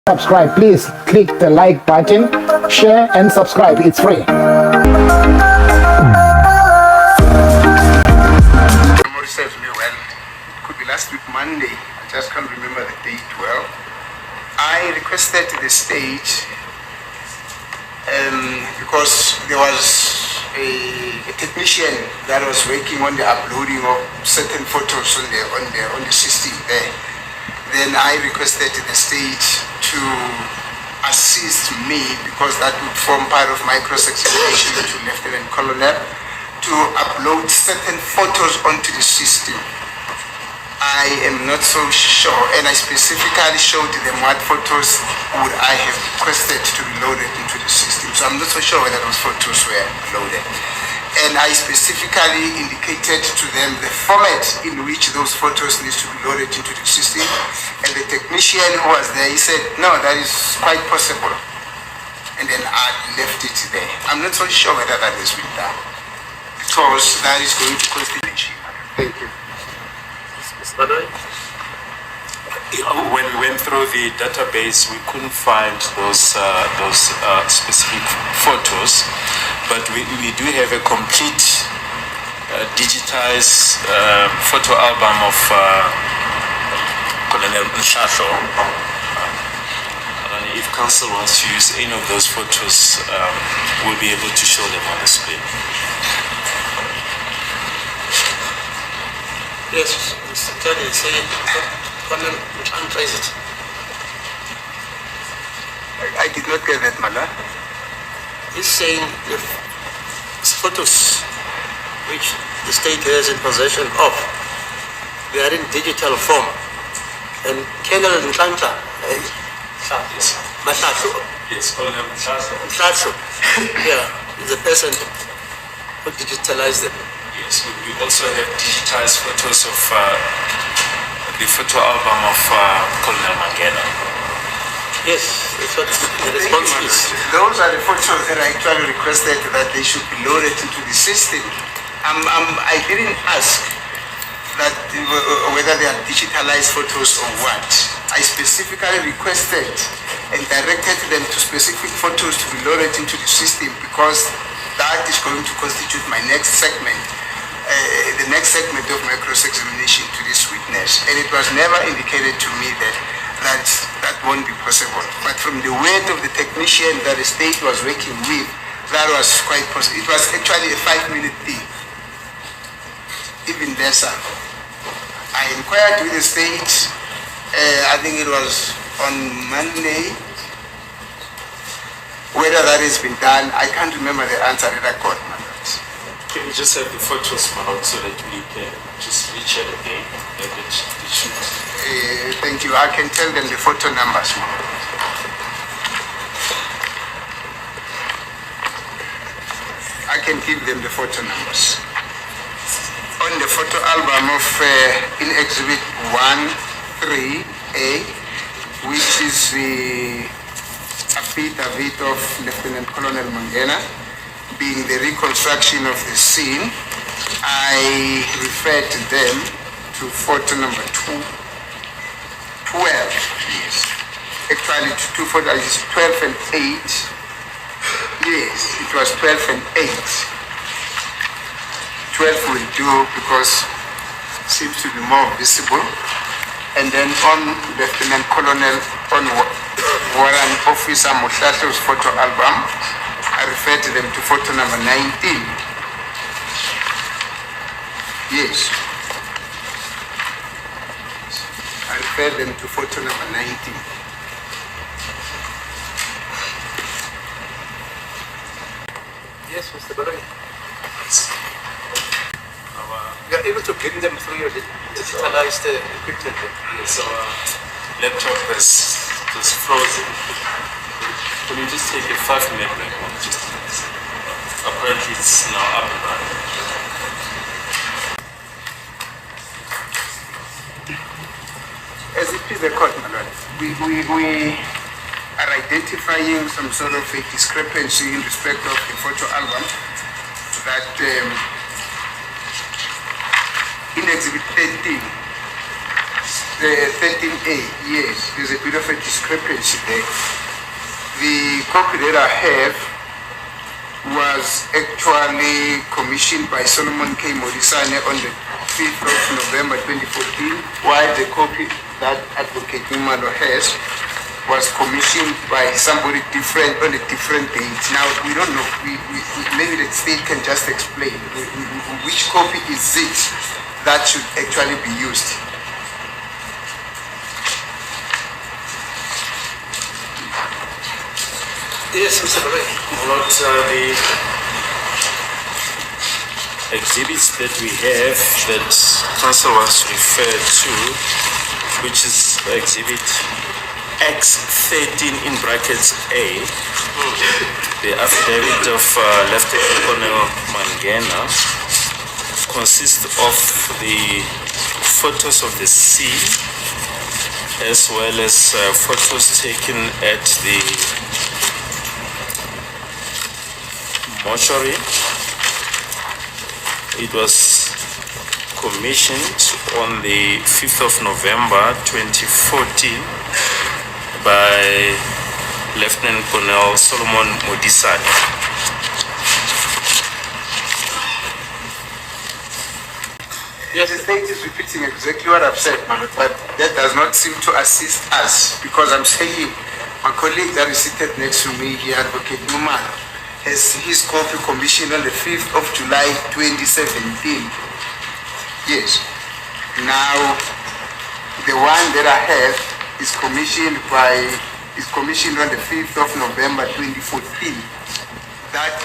Subscribe, please click the like button, share and subscribe. It's free. Memory serves me well. It could be last week Monday. I just can't remember the date well. I requested the stage because there was a technician that was working on the uploading of certain photos on the system there. Then I requested the stage to assist me, because that would form part of my cross-examination to Lieutenant Colonel, to upload certain photos onto the system. I am not so sure, and I specifically showed them what photos would I have requested to be loaded into the system. So I'm not so sure whether those photos were loaded. And I specifically indicated to them the format in which those photos need to be loaded into the system. And the technician who was there, he said, no, that is quite possible. And then I left it there. I'm not so sure whether that has been done, because that is going to constitute. Thank you. Mr. Baloyi? When we went through the database, we couldn't find those specific photos, but we do have a complete digitized photo album of Colonel Mshasho. If Council wants to use any of those photos, we'll be able to show them on the screen. Yes, Mr. Kelly, say, Colonel, untrace it. I did not get that, Mala. He's saying the photos which the state has in possession of, they are in digital form. And Colonel Ntlantla, Yes. Mashasho, Yes, Colonel Mshasho. Mshasho, yeah, is the person who digitalized them. Yes, we also have digitized photos of the photo album of Colonel Mangena. Yes, that's what the response is. Those are the photos that I actually requested that they should be loaded into the system. I didn't ask that whether they are digitalized photos or what. I specifically requested and directed them to specific photos to be loaded into the system, because that is going to constitute my next segment, the next segment of my cross-examination to this witness. And it was never indicated to me that that won't be possible. But from the word of the technician that the state was working with, that was quite possible. It was actually a 5-minute thing. Even lesser. I inquired with the state, I think it was on Monday, whether that has been done. I can't remember the answer that I got. Can we just have the photos out so that we can just reach it again? Thank you. I can tell them the photo numbers. I can give them the photo numbers. On the photo album of in Exhibit 1-3A, which is the affidavit of Lieutenant Colonel Mangena, being the reconstruction of the scene, I referred to them to photo number 12. Yes. Actually, two photos, 12 and 8. Yes, it was 12 and 8. 12 will do because it seems to be more visible. And then on Lieutenant Colonel, on Warrant Officer Mshasho's photo album, I refer to them to photo number 19. Yes. I refer them to photo number 19. Yes, Mr. Baloyi. You are able to bring them through your digitalized equipment. Yes, our laptop is frozen. Can you just take a 5-minute break? Apparently it's now up and running. As it is the court, my lord, we are identifying some sort of a discrepancy in respect of the photo album that in Exhibit 13, 13A, yes, there's a bit of a discrepancy there. The copy that I have was actually commissioned by Solomon K. Modisane on the 5th of November 2014, while the copy that Advocate Numalo has was commissioned by somebody different on a different date. Now, we don't know. Maybe the state can just explain which copy is it that should actually be used. Yes, Mr. Baloyi. What are the exhibits that we have that Council was referred to, which is exhibit X13 in brackets A, the affidavit of Lieutenant Colonel Mangena, consists of the photos of the scene as well as photos taken at the mortuary. It was commissioned on the 5th of November 2014 by Lieutenant Colonel Solomon Modisane. Yes, the state is repeating exactly what I've said, but that does not seem to assist us, because I'm saying my colleague that is seated next to me here, Advocate Numalo, has his copy commissioned on the 5th of July 2017. Yes. Now, the one that I have is commissioned on the 5th of November 2014. That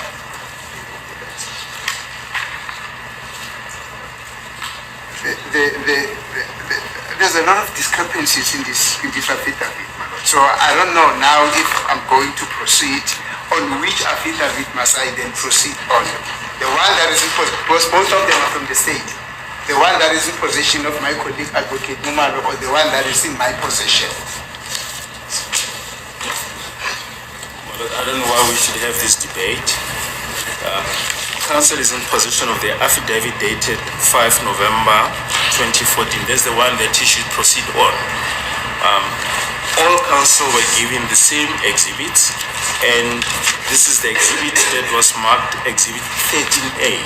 there's a lot of discrepancies in this affidavit, my lord. So I don't know now if I'm going to proceed on which affidavit must I then proceed on. The one that is in possession, because both of them are from the state. The one that is in possession of my colleague Advocate Numalo, or the one that is in my possession. Well, I don't know why we should have this debate. Council is in possession of the affidavit dated 5 November 2014. That's the one that you should proceed on. All council were given the same exhibits, and this is the exhibit that was marked exhibit 13A.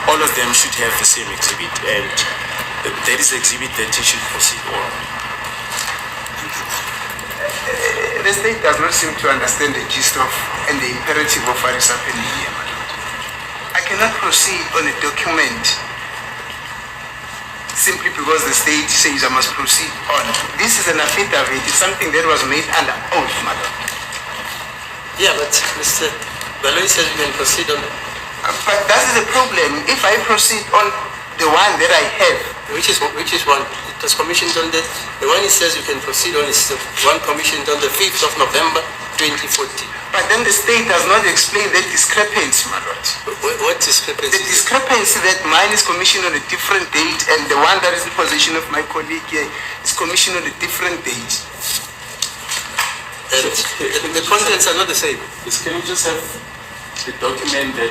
All of them should have the same exhibit, and that is the exhibit that you should proceed on. The state does not seem to understand the gist of and the imperative of what is happening here, my lord. I cannot proceed on a document simply because the state says I must proceed on. This is an affidavit. It's something that was made under oath, madam. Yeah, but Mr. Baloyi says you can proceed on. But that is the problem. If I proceed on the one that I have, Which is one? It was commissioned on the one he says you can proceed on is the one commissioned on the 5th of November 2014. but then the state does not explain that discrepancy, my lord. What discrepancy? The discrepancy that mine is commissioned on a different date and the one that is in possession of my colleague here is commissioned on a different date. And the contents are not the same. Can you just have the document that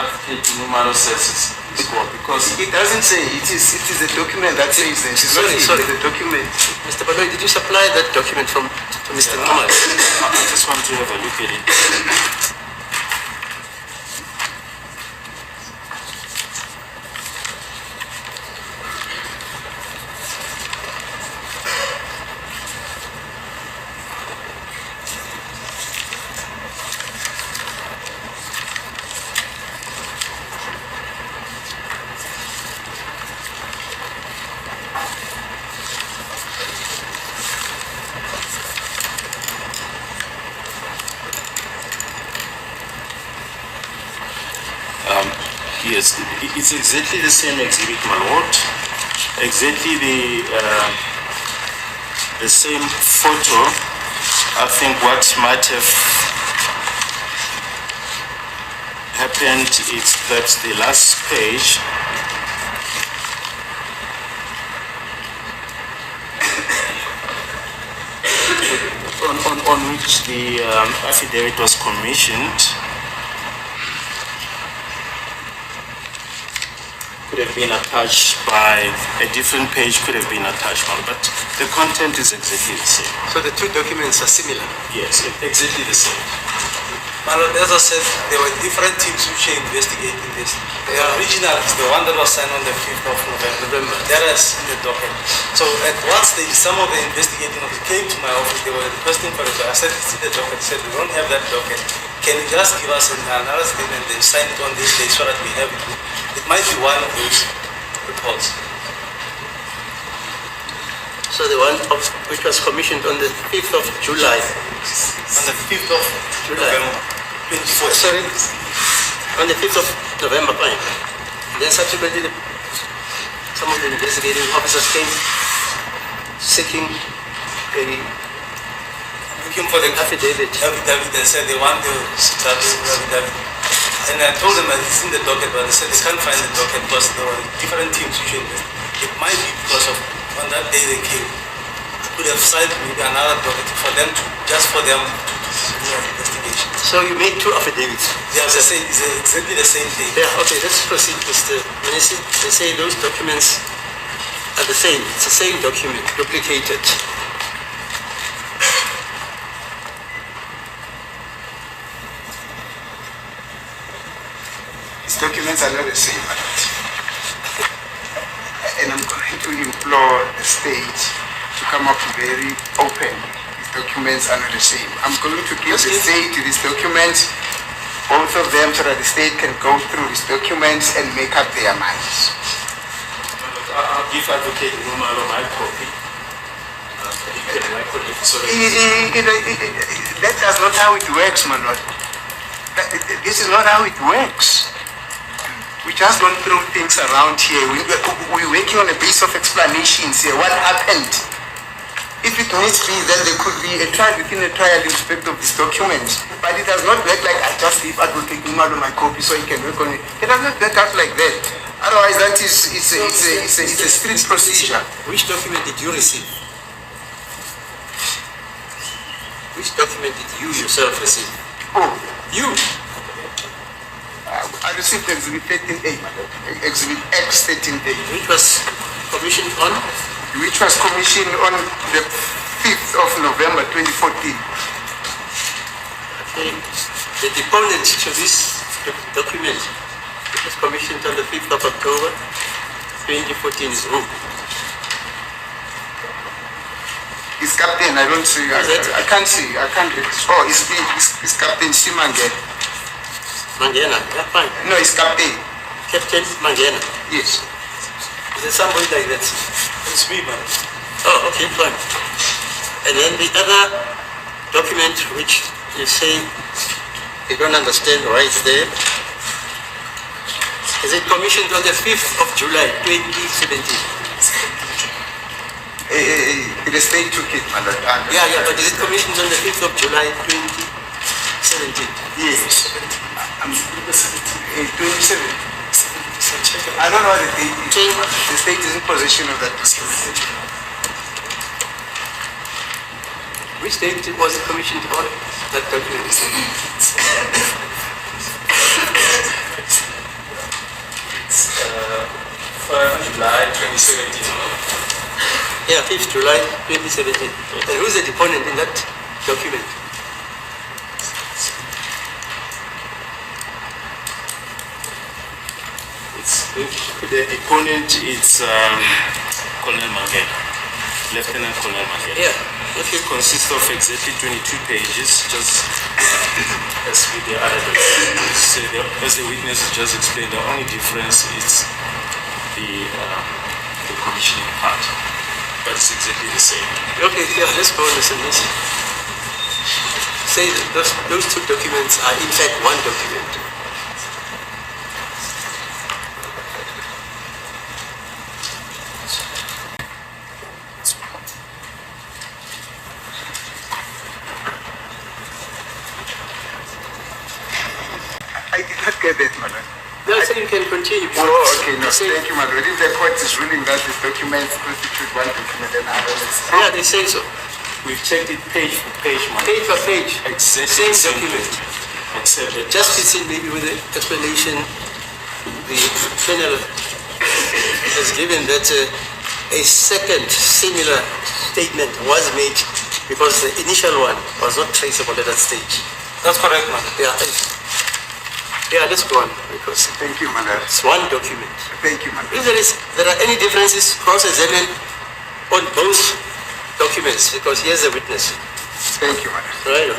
Advocate Numalo says is for? Because It doesn't say, it is a document that says that. It's Sorry. the document. Mr. Baloyi, did you supply that document to Mr. Numalo? I just want to have a look at it. Yes, it's exactly the same exhibit, my lord. Exactly the same photo. I think what might have happened is perhaps the last page. On which the affidavit was commissioned. could have been attached by a different page, could have been attached, but the content is exactly the same. So the two documents are similar. Yes, exactly the same. Malon, as I said, there were different teams which are investigating this. The original is the one that was signed on the 5th of November. That is in the docket. So at one stage, some of the investigating officers came to my office. They were requesting for it. I said, it's in the docket. They said, we don't have that docket. Can you just give us another statement and sign it on this day so that we have it? It might be one of those reports. So the one which was commissioned on the 5th of July. On the 5th of November 2014. Sorry, on the 5th of November, fine. Then subsequently, some of the investigating officers came seeking a Looking for the affidavit. affidavit and said they want the affidavit. And I told them that it's in the docket, but they said they can't find the docket because there were different teams which were investigating. It might be because of on that day they came. Could have signed maybe another docket for them to just for them to do an investigation. So you made two affidavits. They are the same, it's exactly the same thing. Yeah, okay, let's proceed, Mr. MNISI. They say those documents are the same. It's the same document, duplicated. These documents are not the same. And I'm going to implore the state to come up very open. These documents are not the same. I'm going to give the state these documents, both of them, so that the state can go through these documents and make up their minds. I'll give Advocate Umalo my copy. That does not how it works, my lord. This is not how it works. We just don't throw things around here. We're working on a base of explanations here. What happened? If it needs be, then there could be a trial within a trial in respect of these documents. But it does not work like I just give Advocate Umalo my copy so he can work on it. It does not work out like that. Otherwise, that is it's a strict procedure. Which document did you receive? Which document did you yourself receive? Oh, You. I received Exhibit 13A, Exhibit X 13A, Which was commissioned on? which was commissioned on the 5th of November 2014. Okay. The deponent to this document, which was commissioned on the 5th of October 2014, is who? It's Captain, I don't see, I can't see, I can't read. Oh, it's Captain Simangel. Mangena. Yeah, fine. No, it's Captain. Captain Mangena. Yes. Is there somebody like that? It's me, man. Oh, okay, fine. And then the other document which you say you don't understand why it's there, is it commissioned on the 5th of July 2017? The state took it, my lord. Yeah, but is it commissioned on the 5th of July 2017? Yes. 27. I don't know what the date is. The state is in possession of that document. Which date was it commissioned on? That document is July 2017. Yeah, 5th July 2017. And who's the deponent in that document? The deponent is Colonel Mangena, Lieutenant Colonel Mangena. Yeah. It consists of exactly 22 pages, just as with the other documents. So as the witness just explained, the only difference is the commissioning part, but it's exactly the same. Okay, yeah, let's go on this. Say that those two documents are in fact one document. I did not get that, my lord. No, so you can continue. Oh, okay, no, Say- thank you, my lord. If the court is ruling that these documents constitute one document, then I will. Yeah, they say so. We've checked it page for page, Page for page. Exactly Same the document. Except that Just fits in maybe with the explanation the panel has given that a second similar statement was made because the initial one was not traceable at that stage. That's correct, man. Yeah. Yeah, let's go on because Thank you, Madam. it's one document. Thank you, Madam. If there are any differences, cross-examine on both documents because here's the witness. Thank you, Madam. Right.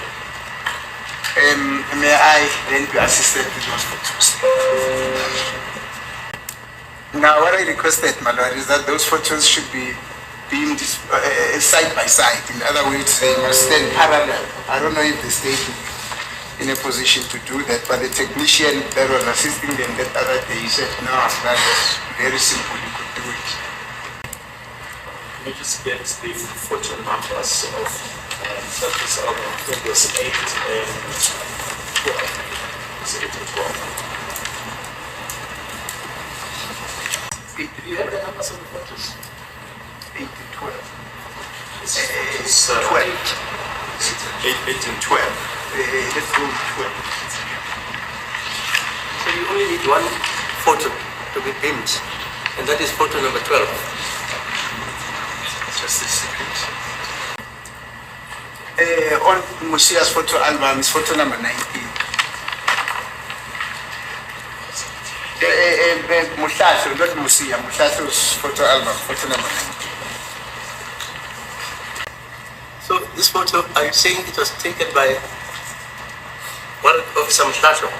May I then be assisted with those photos? Now, what I requested, my lord, is that those photos should be beamed side by side. In other words, they must stand parallel. I don't know if the state is in a position to do that, but the technician that was assisting them that other day said, no, that was very simple, you could do it. Let me just get the photo numbers of surface album figures 8 and 12. It's 8 and 12. Do you have the numbers of the photos? 8 and 12. It's 12. 8 and 12. Let's go with 12. So you only need one photo to be beamed, and that is photo number 12. Just a second. On Musia's photo album is photo number 19. Muhlasho, not Musia, Muhlasho's photo album, photo number 19. So this photo, are you saying it was taken by one officer Mhlasho?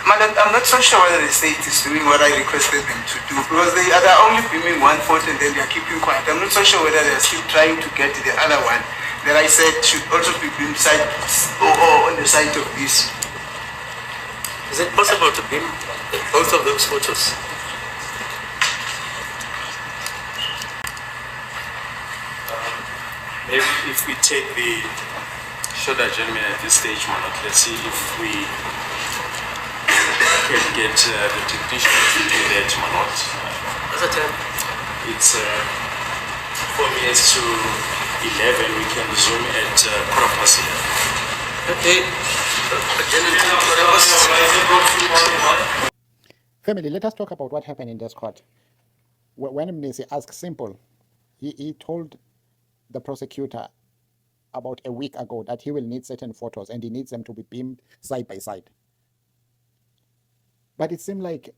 Madam, I'm not so sure whether the state is doing what I requested them to do because they are only beaming one photo and then they are keeping quiet. I'm not so sure whether they are still trying to get the other one that I said should also be beamed side or on the side of this. Is it possible to beam both of those photos? Maybe if we take the short adjournment at this stage, Manot, let's see if we can get the technician to do that, Manot. What's the time? It's 4 minutes to 11. We can resume at 11:15. Okay. Family, let us talk about what happened in this court. When MNISI asked simple, he told the prosecutor about a week ago that he will need certain photos and he needs them to be beamed side by side. But it seemed like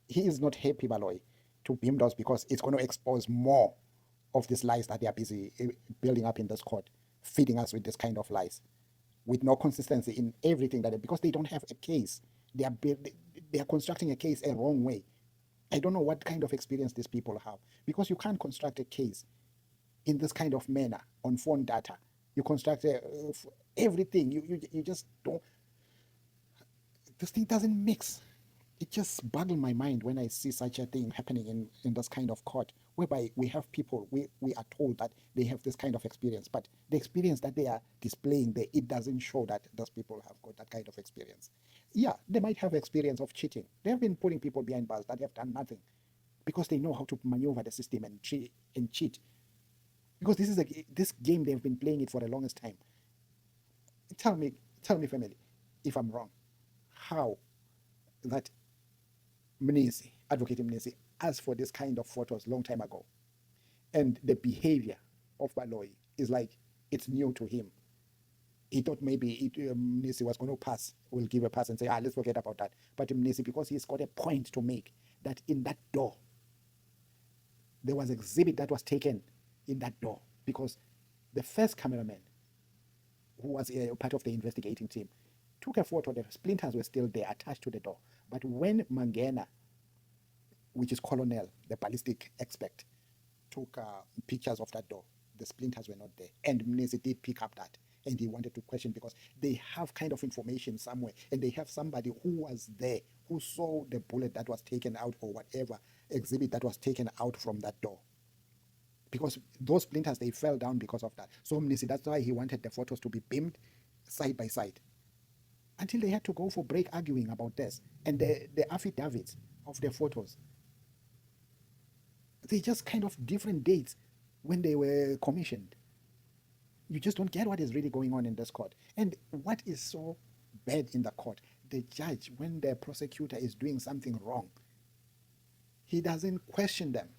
he is not happy, Baloyi, to beam those because it's going to expose more of these lies that they are busy building up in this court, feeding us with this kind of lies, with no consistency in everything because they don't have a case. They are constructing a case a wrong way. I don't know what kind of experience these people have because you can't construct a case in this kind of manner on phone data. You construct everything. You just don't. This thing doesn't mix. It just boggles my mind when I see such a thing happening in this kind of court, whereby we have people, we are told that they have this kind of experience, but the experience that they are displaying there, it doesn't show that those people have got that kind of experience. Yeah, they might have experience of cheating. They have been putting people behind bars that have done nothing because they know how to maneuver the system and cheat. Because this game they've been playing it for the longest time. Tell me, family, if I'm wrong, how that MNISI, Advocate MNISI, asked for this kind of photos long time ago, and the behavior of Baloyi is like it's new to him. He thought maybe MNISI was going to pass, will give a pass and say, let's forget about that. But MNISI, because he's got a point to make, that in that door, there was an exhibit that was taken in that door, because the first cameraman, who was part of the investigating team, took a photo. The splinters were still there, attached to the door. But when Mangena, which is Colonel, the ballistic expert, took pictures of that door, the splinters were not there. And MNISI did pick up that, and he wanted to question because they have kind of information somewhere, and they have somebody who was there, who saw the bullet that was taken out or whatever exhibit that was taken out from that door. Because those splinters, they fell down because of that. So MNISI, that's why he wanted the photos to be beamed side by side. Until they had to go for break arguing about this. And the affidavits of the photos, they just kind of different dates when they were commissioned. You just don't get what is really going on in this court. And what is so bad in the court, the judge, when the prosecutor is doing something wrong, He doesn't question them.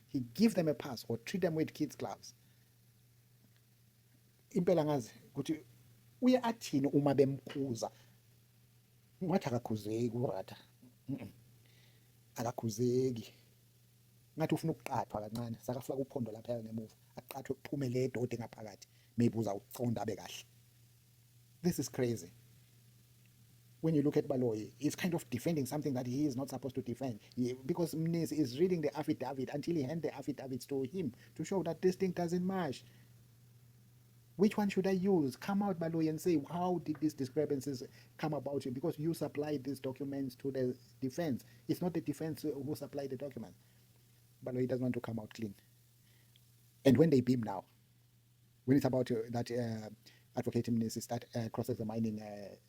He gives them a pass or treat them with kids gloves. Impela ngazi ukuthi uye athini uma bemkhuza. Ngathi akakhuzeki uRatha. Akakhuzeki. Ngathi ufuna ukuqathwa kancane, sakafaka uphondo lapha ngemuva. Aqathwe kuphume le dodi ngaphakathi. Maybe uzawuconda abe kahle. This is crazy. When you look at Baloyi, he's kind of defending something that he is not supposed to defend. Because MNISI is reading the affidavit until he hands the affidavits to him to show that this thing doesn't match. Which one should I use? Come out, Baloyi, and say, how did these discrepancies come about? Because you supplied these documents to the defense. It's not the defense who supplied the documents. Baloyi doesn't want to come out clean. And when they beam now, when it's about that Advocate MNISI start cross-examining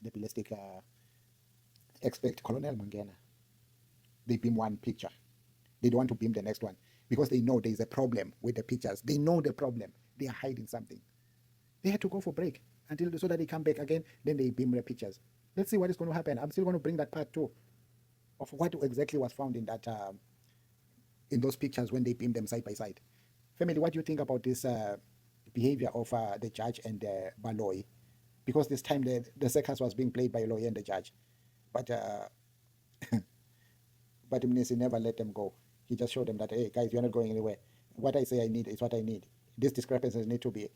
the ballistic expert, Colonel Mangena, they beam one picture. They don't want to beam the next one because they know there is a problem with the pictures. They know the problem. They are hiding something. They had to go for break until so that they come back again. Then they beam the pictures. Let's see what is going to happen. I'm still going to bring that part too of what exactly was found in that in those pictures when they beam them side by side. Family, what do you think about this behavior of the judge and Baloyi? Because this time the circus was being played by a lawyer and the judge, but but MNISI never let them go. He just showed them that, hey guys, you're not going anywhere. What I say I need is what I need. These discrepancies need to be,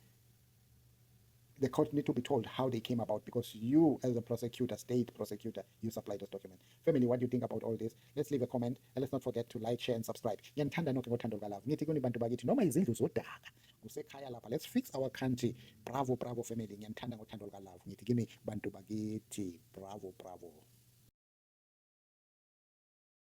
the court need to be told how they came about, because you as a prosecutor, state prosecutor, you supply those documents. Family, what do you think about all this? Let's leave a comment, and let's not forget to like, share and subscribe. Ngiyanithanda nonke ngothando lukaLove. Ngithi kuni bantu bakithi noma izindlu zodaka kusekhaya lapha. Let's fix our country. Bravo, bravo family. Ngiyanithanda ngothando lukaLove. Ngithi kini bantu bakithi. Bravo, bravo.